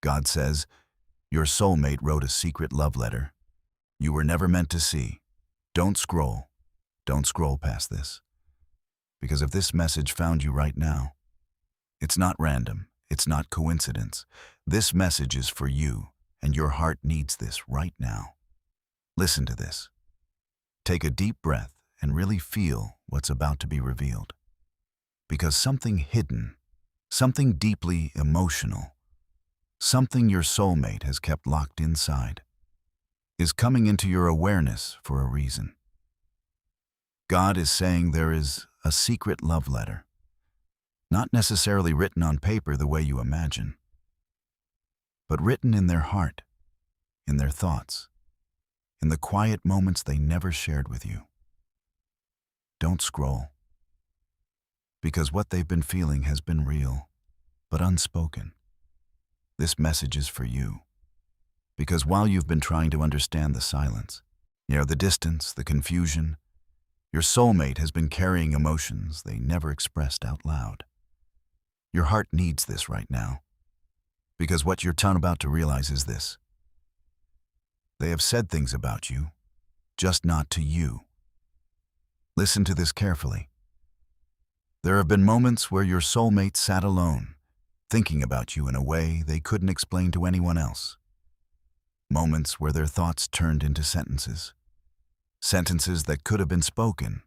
God says, your soulmate wrote a secret love letter you were never meant to see. Don't scroll. Don't scroll past this. Because if this message found you right now, it's not random. It's not coincidence. This message is for you, and your heart needs this right now. Listen to this. Take a deep breath and really feel what's about to be revealed. Because something hidden, something deeply emotional, something your soulmate has kept locked inside, is coming into your awareness for a reason. God is saying there is a secret love letter, not necessarily written on paper the way you imagine, but written in their heart, in their thoughts, in the quiet moments they never shared with you. Don't scroll, because what they've been feeling has been real, but unspoken. This message is for you, because while you've been trying to understand the silence, the distance, the confusion, your soulmate has been carrying emotions they never expressed out loud. Your heart needs this right now, because what you're about to realize is this. They have said things about you, just not to you. Listen to this carefully. There have been moments where your soulmate sat alone, thinking about you in a way they couldn't explain to anyone else. Moments where their thoughts turned into sentences. Sentences that could have been spoken,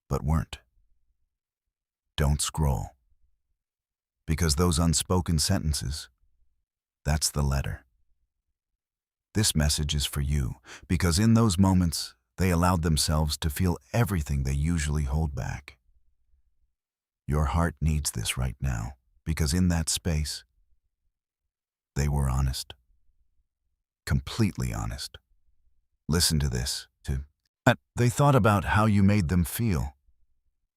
but weren't. Don't scroll. Because those unspoken sentences, that's the letter. This message is for you, because in those moments, they allowed themselves to feel everything they usually hold back. Your heart needs this right now, because in that space, they were honest. Completely honest. Listen to this, too. They thought about how you made them feel.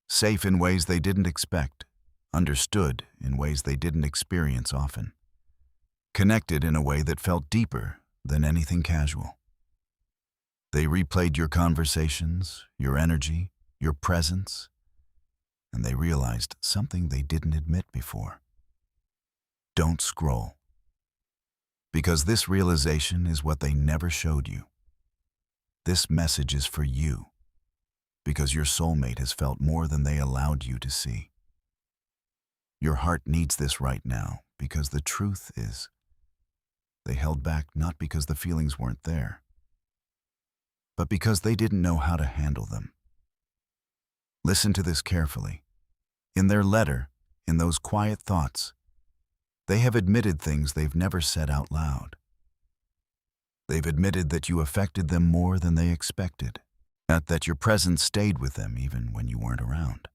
Safe in ways they didn't expect. Understood in ways they didn't experience often. Connected in a way that felt deeper than anything casual. They replayed your conversations, your energy, your presence, and they realized something they didn't admit before. Don't scroll. Because this realization is what they never showed you. This message is for you, because your soulmate has felt more than they allowed you to see. Your heart needs this right now, because the truth is, they held back not because the feelings weren't there, but because they didn't know how to handle them. Listen to this carefully. In their letter, in those quiet thoughts, they have admitted things they've never said out loud. They've admitted that you affected them more than they expected, that your presence stayed with them even when you weren't around.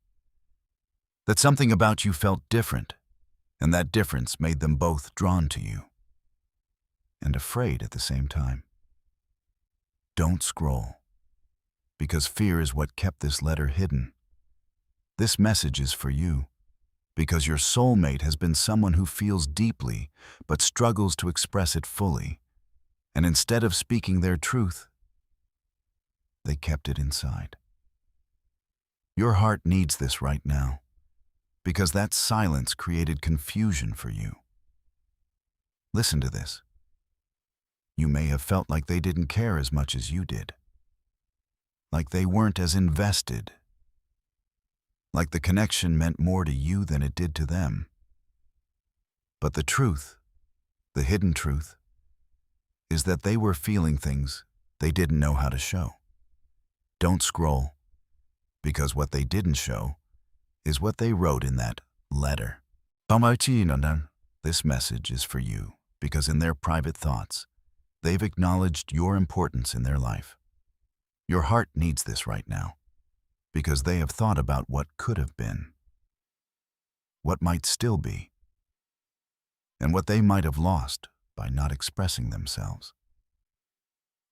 That something about you felt different, and that difference made them both drawn to you, and afraid at the same time. Don't scroll, because fear is what kept this letter hidden. This message is for you, because your soulmate has been someone who feels deeply but struggles to express it fully, and instead of speaking their truth, they kept it inside. Your heart needs this right now, because that silence created confusion for you. Listen to this. You may have felt like they didn't care as much as you did, like they weren't as invested, like the connection meant more to you than it did to them. But the truth, the hidden truth, is that they were feeling things they didn't know how to show. Don't scroll, because what they didn't show is what they wrote in that letter. This message is for you, because in their private thoughts, they've acknowledged your importance in their life. Your heart needs this right now, because they have thought about what could have been, what might still be, and what they might have lost by not expressing themselves.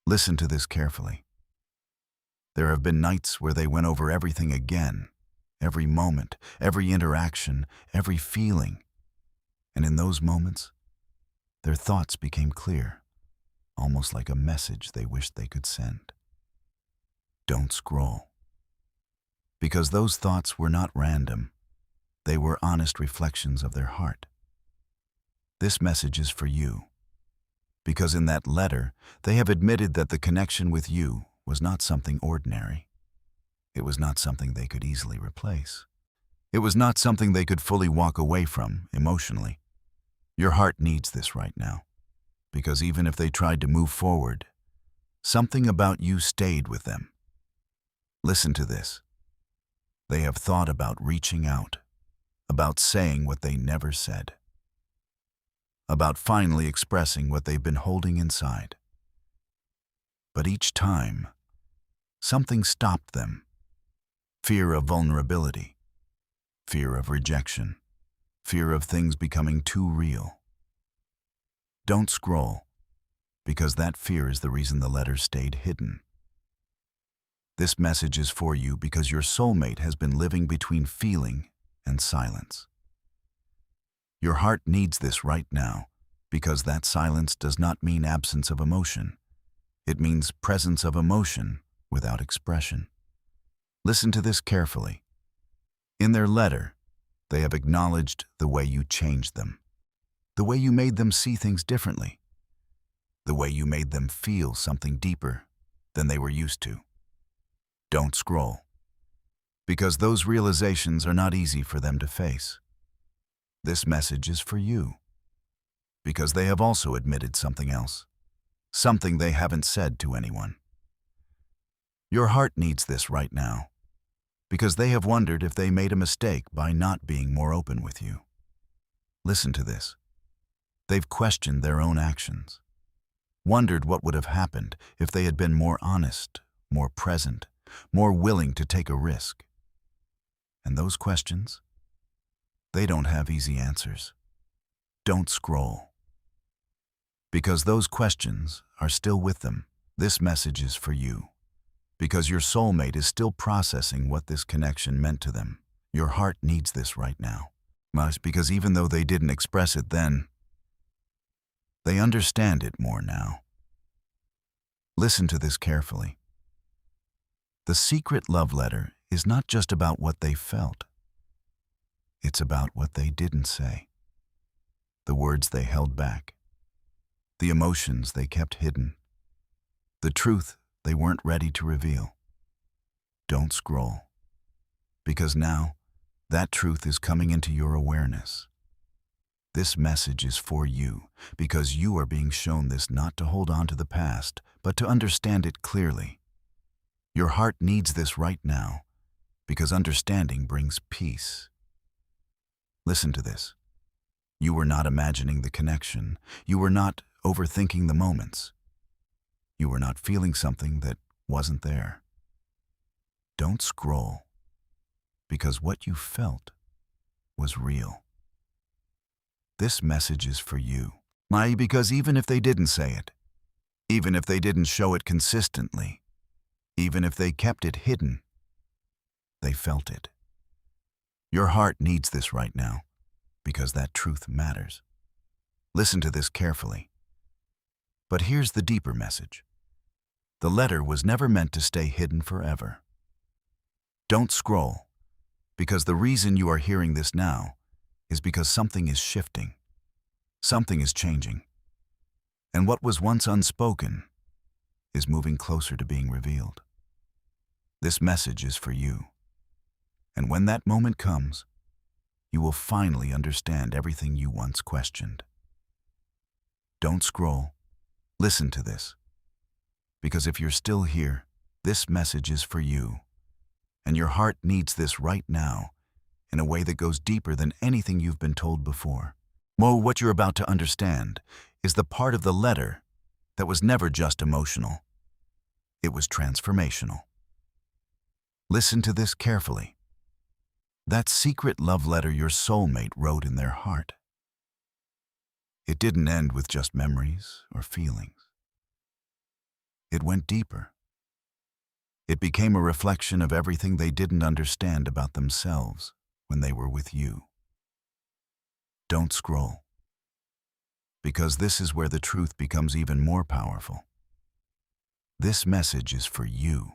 Listen to this carefully. There have been nights where they went over everything again, every moment, every interaction, every feeling. And in those moments, their thoughts became clear, almost like a message they wished they could send. Don't scroll. Because those thoughts were not random. They were honest reflections of their heart. This message is for you, because in that letter, they have admitted that the connection with you was not something ordinary. It was not something they could easily replace. It was not something they could fully walk away from emotionally. Your heart needs this right now, because even if they tried to move forward, something about you stayed with them. Listen to this. They have thought about reaching out, about saying what they never said, about finally expressing what they've been holding inside. But each time, something stopped them. Fear of vulnerability, fear of rejection, fear of things becoming too real. Don't scroll, because that fear is the reason the letter stayed hidden. This message is for you because your soulmate has been living between feeling and silence. Your heart needs this right now, because that silence does not mean absence of emotion. It means presence of emotion without expression. Listen to this carefully. In their letter, they have acknowledged the way you changed them, the way you made them see things differently, the way you made them feel something deeper than they were used to. Don't scroll, because those realizations are not easy for them to face. This message is for you, because they have also admitted something else, something they haven't said to anyone. Your heart needs this right now, because they have wondered if they made a mistake by not being more open with you. Listen to this. They've questioned their own actions, wondered what would have happened if they had been more honest, more present, more willing to take a risk. And those questions, they don't have easy answers. Don't scroll, because those questions are still with them. This message is for you, because your soulmate is still processing what this connection meant to them. Your heart needs this right now, because even though they didn't express it then, they understand it more now. Listen to this carefully. The secret love letter is not just about what they felt. It's about what they didn't say, the words they held back, the emotions they kept hidden, the truth they weren't ready to reveal. Don't scroll, because now that truth is coming into your awareness. This message is for you, because you are being shown this not to hold on to the past, but to understand it clearly. Your heart needs this right now, because understanding brings peace. Listen to this. You were not imagining the connection. You were not overthinking the moments. You were not feeling something that wasn't there. Don't scroll, because what you felt was real. This message is for you. Why? Because even if they didn't say it, even if they didn't show it consistently, even if they kept it hidden, they felt it. Your heart needs this right now, because that truth matters. Listen to this carefully. But here's the deeper message. The letter was never meant to stay hidden forever. Don't scroll, because the reason you are hearing this now is because something is shifting. Something is changing. And what was once unspoken is moving closer to being revealed. This message is for you. And when that moment comes, you will finally understand everything you once questioned. Don't scroll. Listen to this. Because if you're still here, this message is for you. And your heart needs this right now in a way that goes deeper than anything you've been told before. Well, what you're about to understand is the part of the letter that was never just emotional. It was transformational. Listen to this carefully. That secret love letter your soulmate wrote in their heart. It didn't end with just memories or feelings. It went deeper. It became a reflection of everything they didn't understand about themselves when they were with you. Don't scroll, because this is where the truth becomes even more powerful. This message is for you,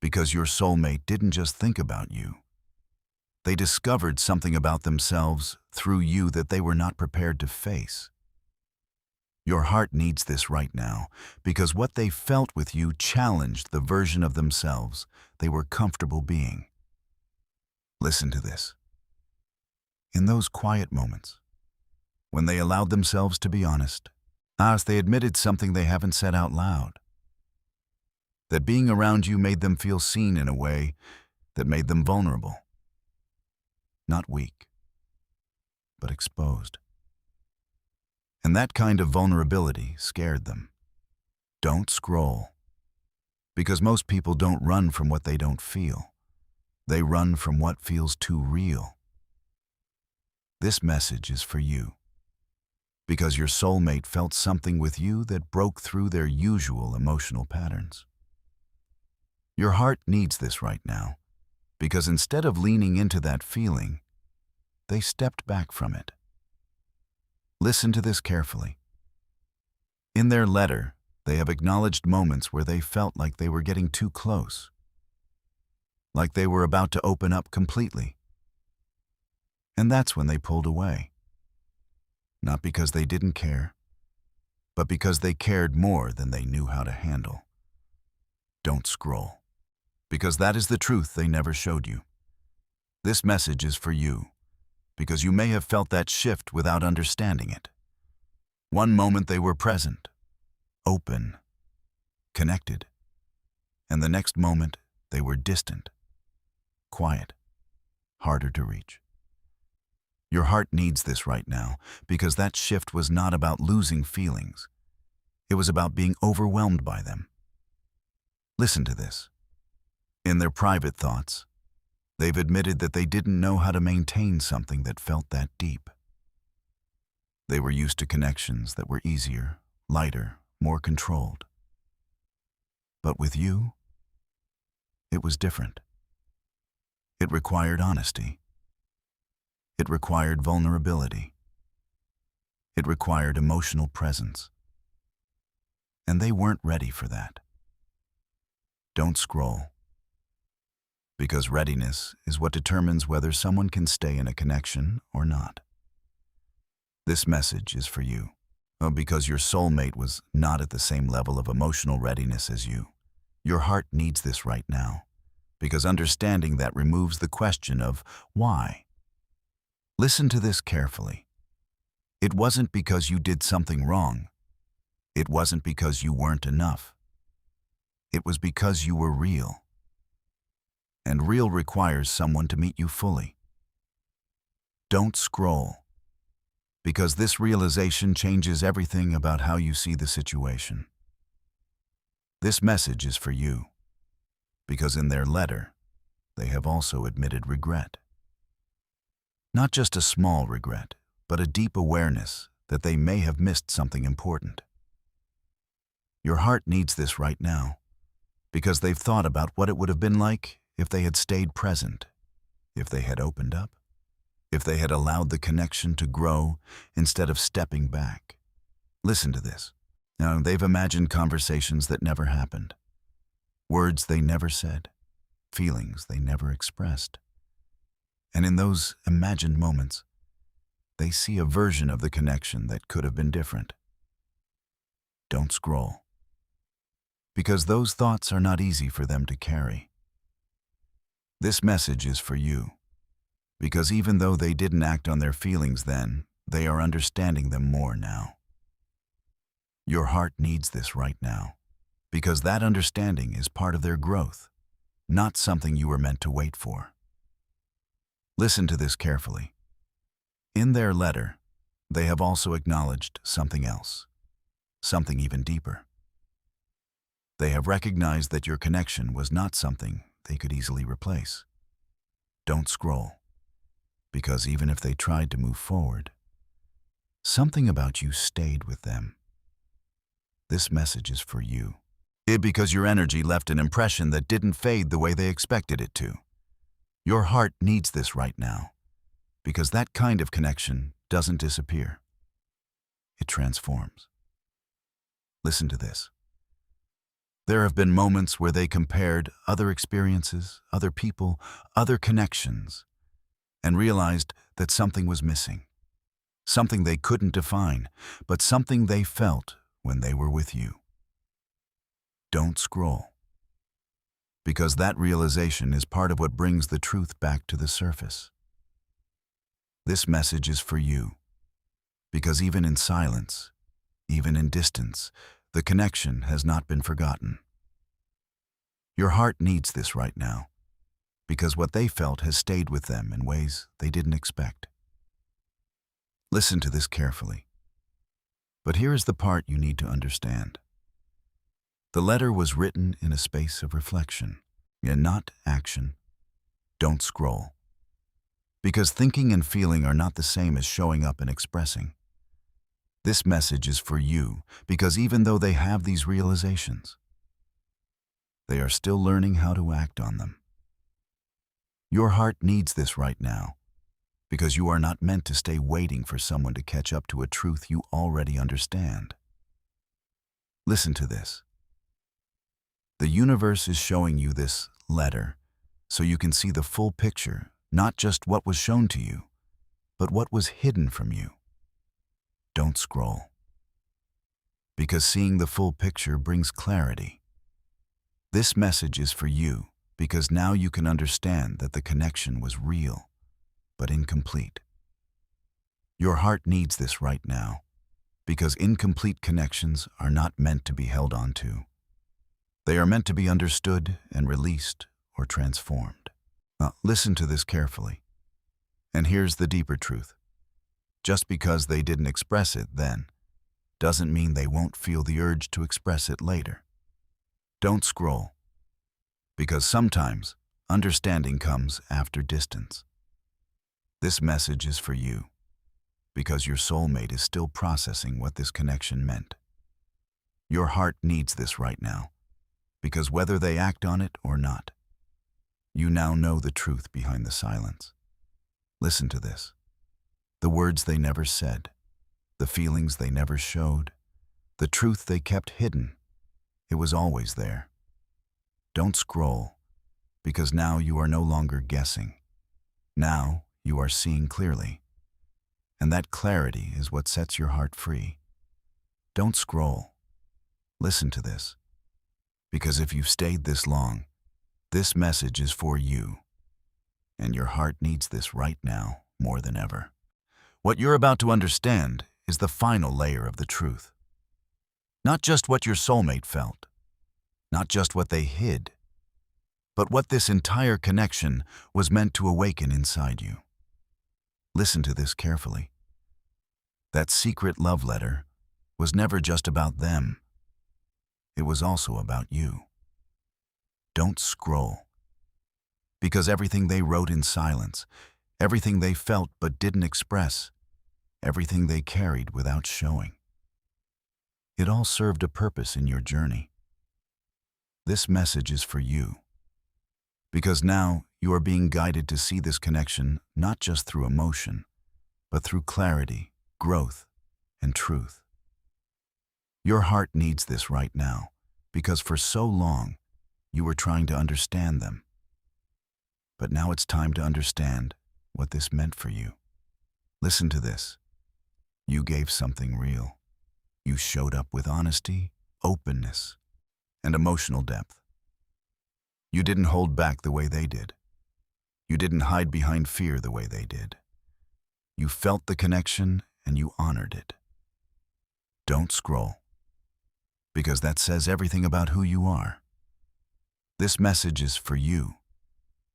because your soulmate didn't just think about you. They discovered something about themselves through you that they were not prepared to face. Your heart needs this right now, because what they felt with you challenged the version of themselves they were comfortable being. Listen to this. In those quiet moments, when they allowed themselves to be honest, as they admitted something they haven't said out loud, that being around you made them feel seen in a way that made them vulnerable. Not weak, but exposed. And that kind of vulnerability scared them. Don't scroll. Because most people don't run from what they don't feel. They run from what feels too real. This message is for you. Because your soulmate felt something with you that broke through their usual emotional patterns. Your heart needs this right now, because instead of leaning into that feeling, they stepped back from it. Listen to this carefully. In their letter, they have acknowledged moments where they felt like they were getting too close, like they were about to open up completely. And that's when they pulled away. Not because they didn't care, but because they cared more than they knew how to handle. Don't scroll, because that is the truth they never showed you. This message is for you, because you may have felt that shift without understanding it. One moment they were present, open, connected, and the next moment they were distant, quiet, harder to reach. Your heart needs this right now, because that shift was not about losing feelings. It was about being overwhelmed by them. Listen to this. In their private thoughts, they've admitted that they didn't know how to maintain something that felt that deep. They were used to connections that were easier, lighter, more controlled. But with you, it was different. It required honesty. It required vulnerability. It required emotional presence. And they weren't ready for that. Don't scroll. Because readiness is what determines whether someone can stay in a connection or not. This message is for you, because your soulmate was not at the same level of emotional readiness as you. Your heart needs this right now, because understanding that removes the question of why. Listen to this carefully. It wasn't because you did something wrong. It wasn't because you weren't enough. It was because you were real. And real requires someone to meet you fully. Don't scroll, because this realization changes everything about how you see the situation. This message is for you, because in their letter, they have also admitted regret. Not just a small regret, but a deep awareness that they may have missed something important. Your heart needs this right now, because they've thought about what it would have been like if they had stayed present, if they had opened up, if they had allowed the connection to grow instead of stepping back. Listen to this. Now, they've imagined conversations that never happened, words they never said, feelings they never expressed. And in those imagined moments, they see a version of the connection that could have been different. Don't scroll, because those thoughts are not easy for them to carry. This message is for you, because even though they didn't act on their feelings then, they are understanding them more now. Your heart needs this right now, because that understanding is part of their growth, not something you were meant to wait for. Listen to this carefully. In their letter, they have also acknowledged something else, something even deeper. They have recognized that your connection was not something they could easily replace. Don't scroll, because even if they tried to move forward, something about you stayed with them. This message is for you, because your energy left an impression that didn't fade the way they expected it to. Your heart needs this right now, because that kind of connection doesn't disappear. It transforms. Listen to this. There have been moments where they compared other experiences, other people, other connections, and realized that something was missing. Something they couldn't define, but something they felt when they were with you. Don't scroll. Because that realization is part of what brings the truth back to the surface. This message is for you. Because even in silence, even in distance, the connection has not been forgotten. Your heart needs this right now, because what they felt has stayed with them in ways they didn't expect. Listen to this carefully. But here is the part you need to understand. The letter was written in a space of reflection, and not action. Don't scroll. Because thinking and feeling are not the same as showing up and expressing. This message is for you, because even though they have these realizations, they are still learning how to act on them. Your heart needs this right now, because you are not meant to stay waiting for someone to catch up to a truth you already understand. Listen to this. The universe is showing you this letter so you can see the full picture, not just what was shown to you, but what was hidden from you. Don't scroll. Because seeing the full picture brings clarity. This message is for you because now you can understand that the connection was real, but incomplete. Your heart needs this right now because incomplete connections are not meant to be held on to. They are meant to be understood and released or transformed. Now, listen to this carefully. And here's the deeper truth. Just because they didn't express it then, doesn't mean they won't feel the urge to express it later. Don't scroll. Because sometimes, understanding comes after distance. This message is for you, because your soulmate is still processing what this connection meant. Your heart needs this right now, because whether they act on it or not, you now know the truth behind the silence. Listen to this. The words they never said, the feelings they never showed, the truth they kept hidden, it was always there. Don't scroll, because now you are no longer guessing. Now you are seeing clearly. And that clarity is what sets your heart free. Don't scroll. Listen to this. Because if you've stayed this long, this message is for you. And your heart needs this right now more than ever. What you're about to understand is the final layer of the truth. Not just what your soulmate felt, not just what they hid, but what this entire connection was meant to awaken inside you. Listen to this carefully. That secret love letter was never just about them. It was also about you. Don't scroll. Because everything they wrote in silence, everything they felt but didn't express, everything they carried without showing, it all served a purpose in your journey. This message is for you. Because now you are being guided to see this connection not just through emotion, but through clarity, growth, and truth. Your heart needs this right now, because for so long, you were trying to understand them. But now it's time to understand what this meant for you. Listen to this. You gave something real. You showed up with honesty, openness, and emotional depth. You didn't hold back the way they did. You didn't hide behind fear the way they did. You felt the connection and you honored it. Don't scroll, because that says everything about who you are. This message is for you,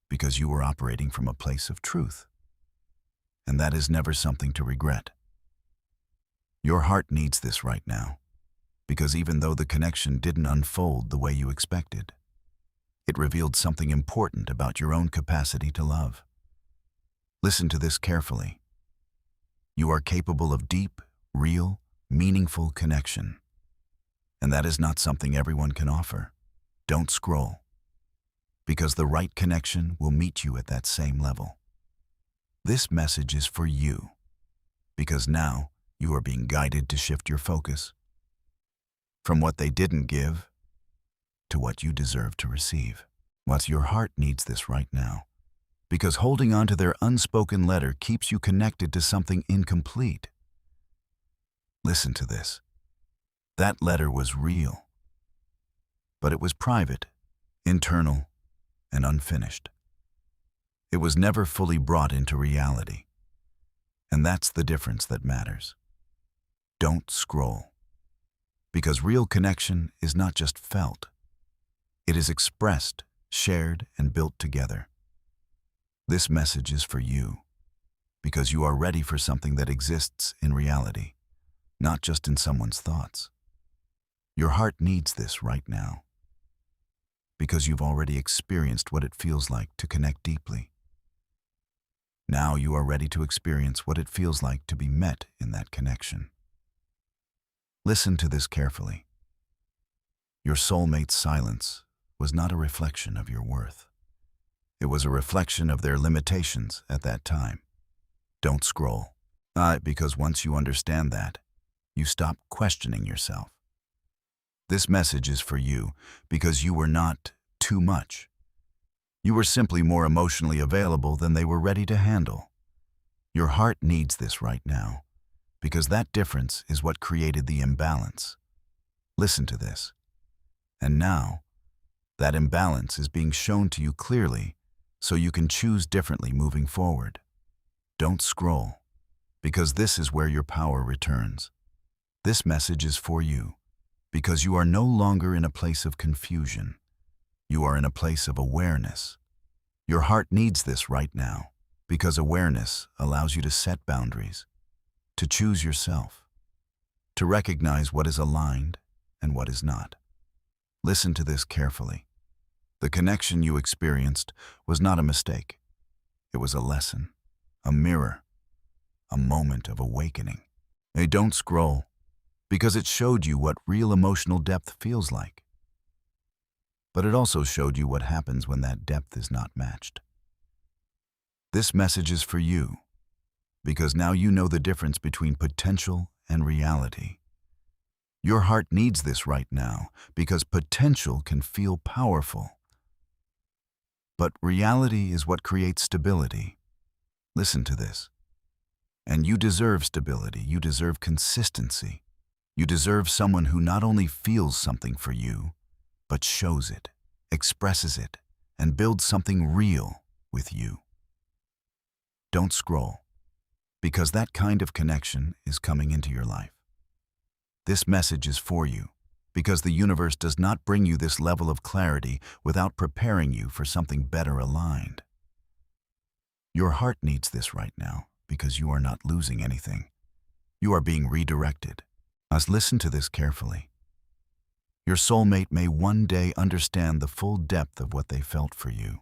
because you were operating from a place of truth. And that is never something to regret. Your heart needs this right now, because even though the connection didn't unfold the way you expected, it revealed something important about your own capacity to love. Listen to this carefully. You are capable of deep, real, meaningful connection. And that is not something everyone can offer. Don't scroll, because the right connection will meet you at that same level. This message is for you, because now you are being guided to shift your focus from what they didn't give to what you deserve to receive. What your heart needs this right now, Because holding on to their unspoken letter keeps you connected to something incomplete. Listen to this. That letter was real, but it was private, internal, and unfinished. It was never fully brought into reality. And that's the difference that matters. Don't scroll. Because real connection is not just felt. It is expressed, shared, and built together. This message is for you, because you are ready for something that exists in reality, not just in someone's thoughts. Your heart needs this right now, because you've already experienced what it feels like to connect deeply. Now you are ready to experience what it feels like to be met in that connection. Listen to this carefully. Your soulmate's silence was not a reflection of your worth. It was a reflection of their limitations at that time. Don't scroll. Because once you understand that, you stop questioning yourself. This message is for you because you were not too much. You were simply more emotionally available than they were ready to handle. Your heart needs this right now, because that difference is what created the imbalance. Listen to this. And now, that imbalance is being shown to you clearly so you can choose differently moving forward. Don't scroll, because this is where your power returns. This message is for you, because you are no longer in a place of confusion. You are in a place of awareness. Your heart needs this right now, because awareness allows you to set boundaries, to choose yourself, to recognize what is aligned and what is not. Listen to this carefully. The connection you experienced was not a mistake. It was a lesson, a mirror, a moment of awakening. Hey, don't scroll, because it showed you what real emotional depth feels like. But it also showed you what happens when that depth is not matched. This message is for you, because now you know the difference between potential and reality. Your heart needs this right now, because potential can feel powerful. But reality is what creates stability. Listen to this. And you deserve stability, you deserve consistency. You deserve someone who not only feels something for you, but shows it, expresses it, and builds something real with you. Don't scroll, because that kind of connection is coming into your life. This message is for you, because the universe does not bring you this level of clarity without preparing you for something better aligned. Your heart needs this right now, because you are not losing anything. You are being redirected. Listen to this carefully. Your soulmate may one day understand the full depth of what they felt for you.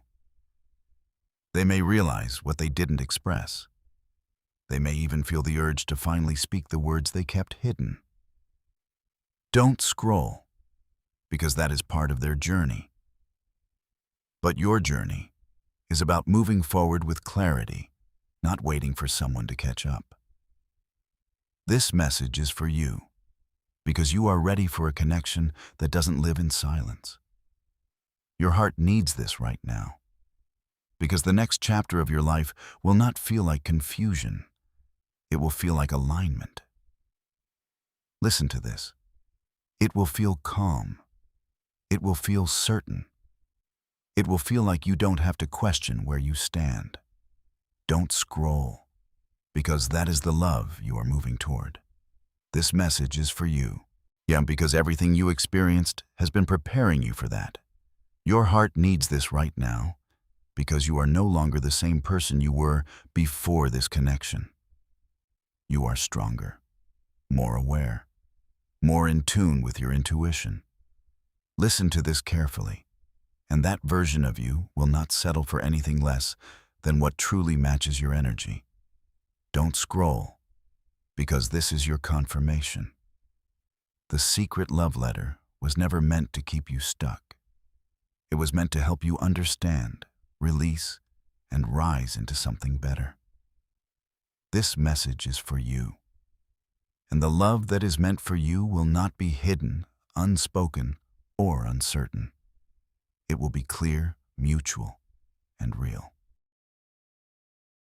They may realize what they didn't express. They may even feel the urge to finally speak the words they kept hidden. Don't scroll, because that is part of their journey. But your journey is about moving forward with clarity, not waiting for someone to catch up. This message is for you, because you are ready for a connection that doesn't live in silence. Your heart needs this right now, because the next chapter of your life will not feel like confusion. It will feel like alignment. Listen to this. It will feel calm. It will feel certain. It will feel like you don't have to question where you stand. Don't scroll, because that is the love you are moving toward. This message is for you. Because everything you experienced has been preparing you for that. Your heart needs this right now, because you are no longer the same person you were before this connection. You are stronger, more aware, more in tune with your intuition. Listen to this carefully, and that version of you will not settle for anything less than what truly matches your energy. Don't scroll, because this is your confirmation. The secret love letter was never meant to keep you stuck. It was meant to help you understand, release, and rise into something better. This message is for you. And the love that is meant for you will not be hidden, unspoken, or uncertain. It will be clear, mutual, and real.